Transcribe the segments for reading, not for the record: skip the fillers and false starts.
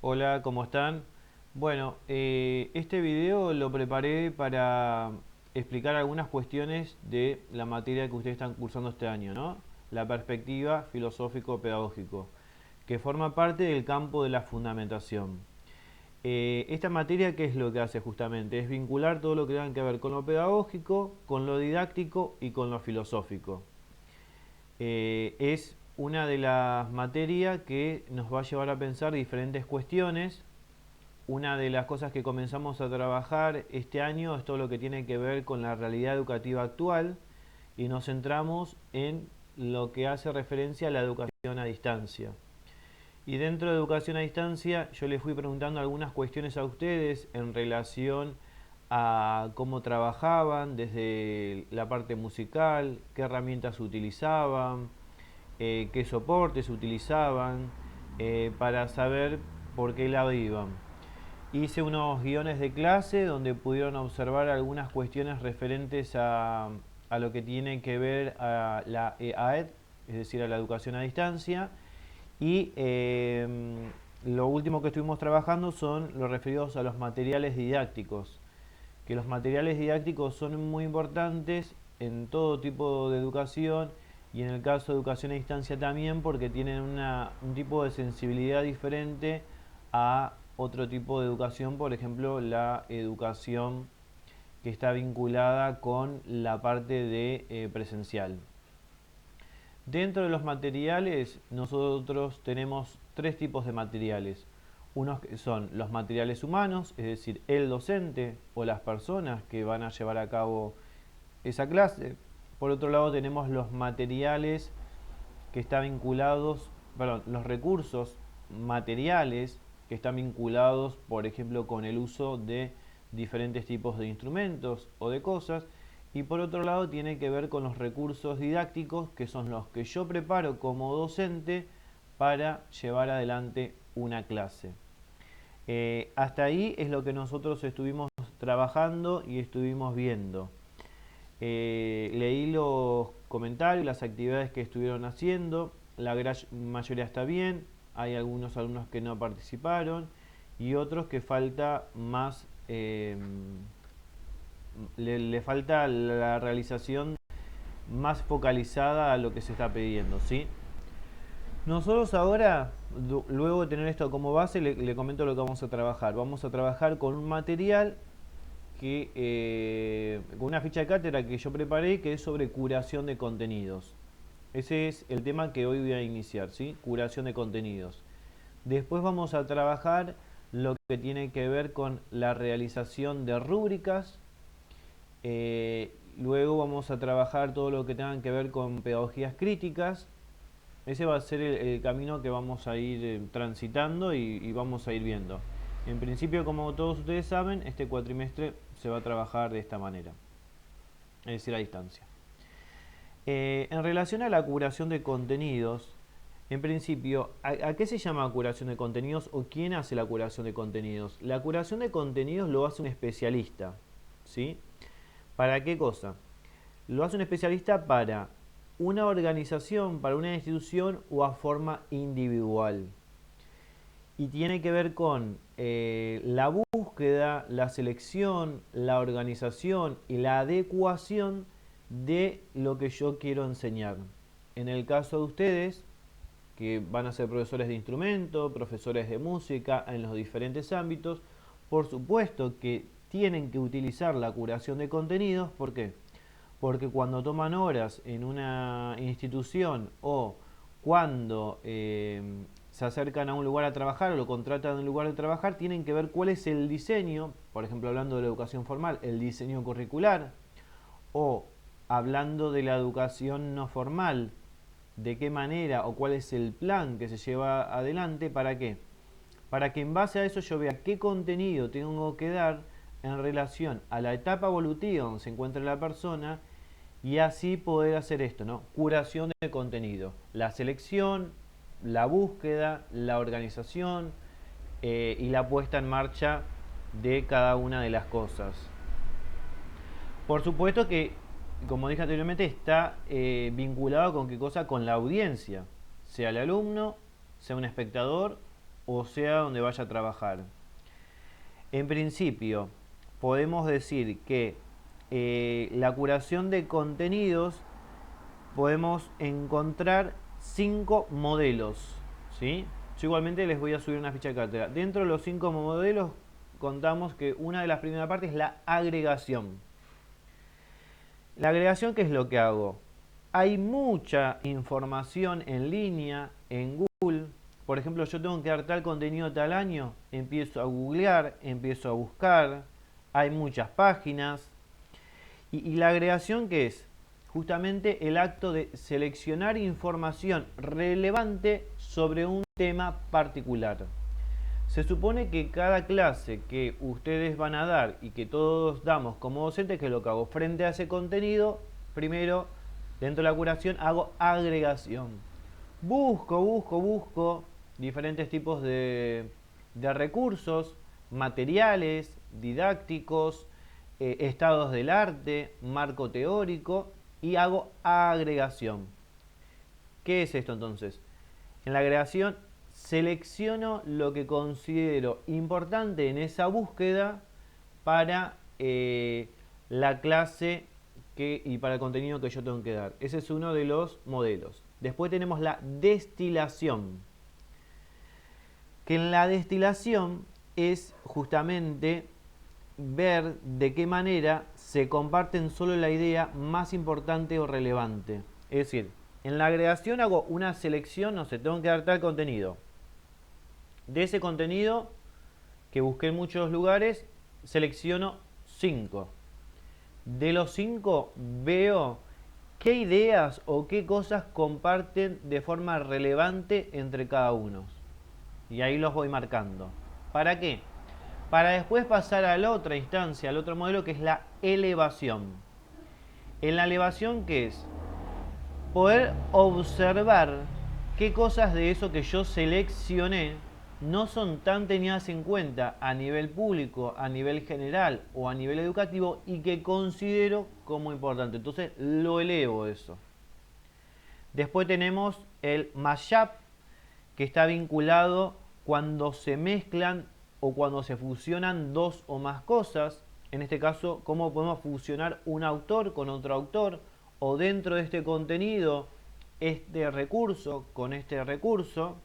Hola, ¿cómo están? Bueno, este video lo preparé para explicar algunas cuestiones de la materia que ustedes están cursando este año, ¿no? La perspectiva filosófico-pedagógico, que forma parte del campo de la fundamentación. Esta materia, ¿qué es lo que hace justamente? Es vincular todo lo que tenga que ver con lo pedagógico, con lo didáctico y con lo filosófico. Es una de las materias que nos va a llevar a pensar diferentes cuestiones. Una de las cosas que comenzamos a trabajar este año es todo lo que tiene que ver con la realidad educativa actual y nos centramos en lo que hace referencia a la educación a distancia. Y dentro de educación a distancia yo les fui preguntando algunas cuestiones a ustedes en relación a cómo trabajaban desde la parte musical, qué herramientas utilizaban, qué soportes utilizaban, para saber por qué lado iban. Hice unos guiones de clase donde pudieron observar algunas cuestiones referentes a lo que tiene que ver a la EAED, es decir, a la educación a distancia. Y lo último que estuvimos trabajando son los referidos a los materiales didácticos, que los materiales didácticos son muy importantes en todo tipo de educación y en el caso de educación a distancia también porque tienen un tipo de sensibilidad diferente a otro tipo de educación, por ejemplo la educación que está vinculada con la parte de presencial. Dentro de los materiales nosotros tenemos tres tipos de materiales. Unos que son los materiales humanos, es decir, el docente o las personas que van a llevar a cabo esa clase. Por otro lado tenemos los materiales que están vinculados, perdón, los recursos materiales que están vinculados, por ejemplo, con el uso de diferentes tipos de instrumentos o de cosas. Y por otro lado tiene que ver con los recursos didácticos, que son los que yo preparo como docente para llevar adelante una clase. Hasta ahí es lo que nosotros estuvimos trabajando y estuvimos viendo. Leí los comentarios, las actividades que estuvieron haciendo, la gran mayoría está bien, hay algunos alumnos que no participaron y otros que falta más, le falta la realización más focalizada a lo que se está pidiendo, ¿sí? Nosotros ahora, luego de tener esto como base, le comento lo que vamos a trabajar. Vamos a trabajar con un material con una ficha de cátedra que yo preparé que es sobre curación de contenidos. Ese es el tema que hoy voy a iniciar, ¿sí? Curación de contenidos. Después vamos a trabajar lo que tiene que ver con la realización de rúbricas. Luego vamos a trabajar todo lo que tenga que ver con pedagogías críticas. Ese va a ser el camino que vamos a ir transitando y vamos a ir viendo. En principio, como todos ustedes saben, este cuatrimestre se va a trabajar de esta manera, es decir, a distancia. En relación a la curación de contenidos, en principio, ¿a qué se llama curación de contenidos o quién hace la curación de contenidos? La curación de contenidos lo hace un especialista, ¿sí? ¿Para qué cosa? Lo hace un especialista para una organización, para una institución o a forma individual. Y tiene que ver con la búsqueda, la selección, la organización y la adecuación de lo que yo quiero enseñar. En el caso de ustedes, que van a ser profesores de instrumento, profesores de música en los diferentes ámbitos, por supuesto que tienen que utilizar la curación de contenidos. ¿Por qué? Porque cuando toman horas en una institución o cuando se acercan a un lugar a trabajar o lo contratan en un lugar de trabajar, tienen que ver cuál es el diseño, por ejemplo hablando de la educación formal, el diseño curricular, o hablando de la educación no formal, de qué manera o cuál es el plan que se lleva adelante. ¿Para qué? Para que en base a eso yo vea qué contenido tengo que dar en relación a la etapa evolutiva donde se encuentra la persona y así poder hacer esto, ¿no? Curación de contenido, la selección, la búsqueda, la organización y la puesta en marcha de cada una de las cosas. Por supuesto que, como dije anteriormente, está vinculado con qué cosa, con la audiencia, sea el alumno, sea un espectador o sea donde vaya a trabajar. En principio, podemos decir que la curación de contenidos podemos encontrar 5 modelos, ¿sí? Yo igualmente les voy a subir una ficha de cátedra. Dentro de los 5 modelos contamos que una de las primeras partes es la agregación. La agregación, ¿qué es lo que hago? Hay mucha información en línea, en Google. Por ejemplo, yo tengo que dar tal contenido tal año, empiezo a googlear, empiezo a buscar, hay muchas páginas. ¿Y la agregación qué es? Justamente el acto de seleccionar información relevante sobre un tema particular. Se supone que cada clase que ustedes van a dar y que todos damos como docentes, que es lo que hago frente a ese contenido, primero, dentro de la curación, hago agregación. Busco diferentes tipos de recursos, materiales, didácticos, estados del arte, marco teórico, y hago agregación. ¿Qué es esto entonces? En la agregación selecciono lo que considero importante en esa búsqueda para la clase y para el contenido que yo tengo que dar. Ese es uno de los modelos. Después tenemos la destilación, que en la destilación es justamente ver de qué manera se comparten solo la idea más importante o relevante. Es decir, en la agregación hago una selección, no sé, tengo que dar tal contenido. De ese contenido que busqué en muchos lugares, selecciono 5. De los 5 veo qué ideas o qué cosas comparten de forma relevante entre cada uno. Y ahí los voy marcando. ¿Para qué? Para después pasar a la otra instancia, al otro modelo, que es la elevación. En la elevación, ¿qué es? Poder observar qué cosas de eso que yo seleccioné no son tan tenidas en cuenta a nivel público, a nivel general o a nivel educativo, y que considero como importante. Entonces lo elevo eso. Después tenemos el mashup, que está vinculado cuando se mezclan o cuando se fusionan dos o más cosas. En este caso, cómo podemos fusionar un autor con otro autor, o dentro de este contenido este recurso con este recurso.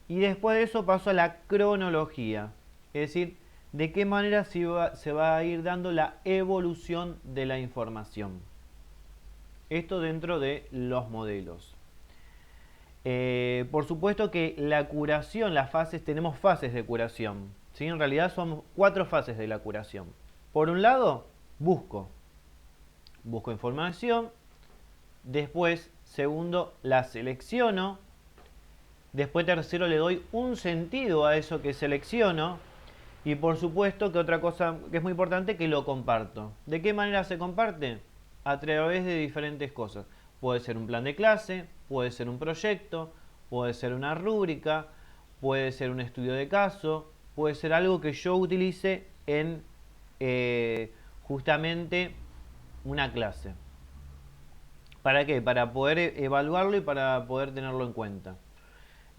Y después de eso paso a la cronología, es decir, de qué manera se va a ir dando la evolución de la información. Esto dentro de los modelos. Por supuesto que la curación, las fases, tenemos fases de curación, ¿sí? En realidad son 4 fases de la curación. Por un lado, busco información. Después, segundo, la selecciono. Después, tercero, le doy un sentido a eso que selecciono. Y por supuesto que otra cosa que es muy importante, que lo comparto. ¿De qué manera se comparte? A través de diferentes cosas. Puede ser un plan de clase, puede ser un proyecto, puede ser una rúbrica, puede ser un estudio de caso, puede ser algo que yo utilice en justamente una clase. ¿Para qué? Para poder evaluarlo y para poder tenerlo en cuenta.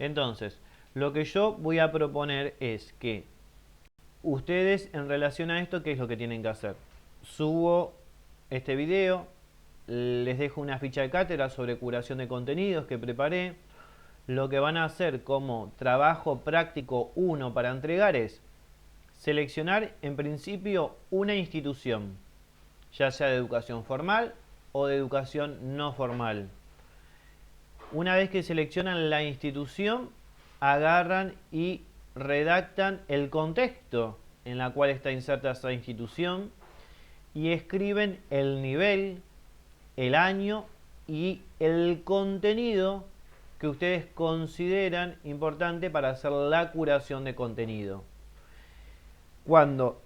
Entonces, lo que yo voy a proponer es que ustedes, en relación a esto, ¿qué es lo que tienen que hacer? Subo este video, les dejo una ficha de cátedra sobre curación de contenidos que preparé. Lo que van a hacer como trabajo práctico 1 para entregar es seleccionar en principio una institución, ya sea de educación formal o de educación no formal. Una vez que seleccionan la institución, agarran y redactan el contexto en la cual está inserta esa institución y escriben el nivel, el año y el contenido que ustedes consideran importante para hacer la curación de contenido. Cuando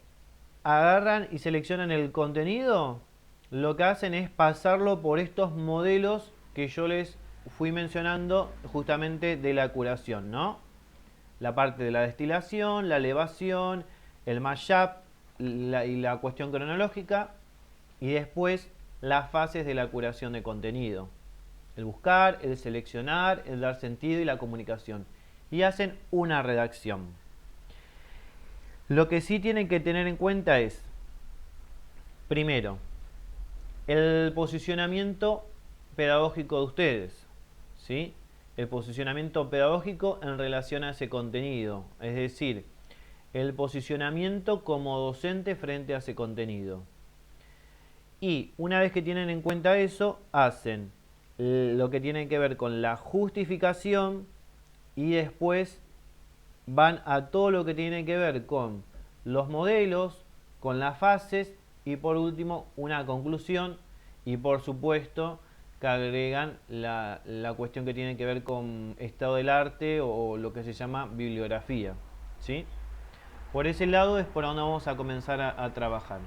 agarran y seleccionan el contenido, lo que hacen es pasarlo por estos modelos que yo les fui mencionando justamente de la curación, ¿no? La parte de la destilación, la elevación, el mashup y la cuestión cronológica, y después las fases de la curación de contenido. El buscar, el seleccionar, el dar sentido y la comunicación. y hacen una redacción. Lo que sí tienen que tener en cuenta es, primero, el posicionamiento pedagógico de ustedes, ¿sí? El posicionamiento pedagógico en relación a ese contenido, es decir, el posicionamiento como docente frente a ese contenido. Y una vez que tienen en cuenta eso, hacen lo que tiene que ver con la justificación y después van a todo lo que tiene que ver con los modelos, con las fases y por último una conclusión y por supuesto que agregan la cuestión que tiene que ver con estado del arte o lo que se llama bibliografía, ¿sí? Por ese lado es por donde vamos a comenzar a trabajar.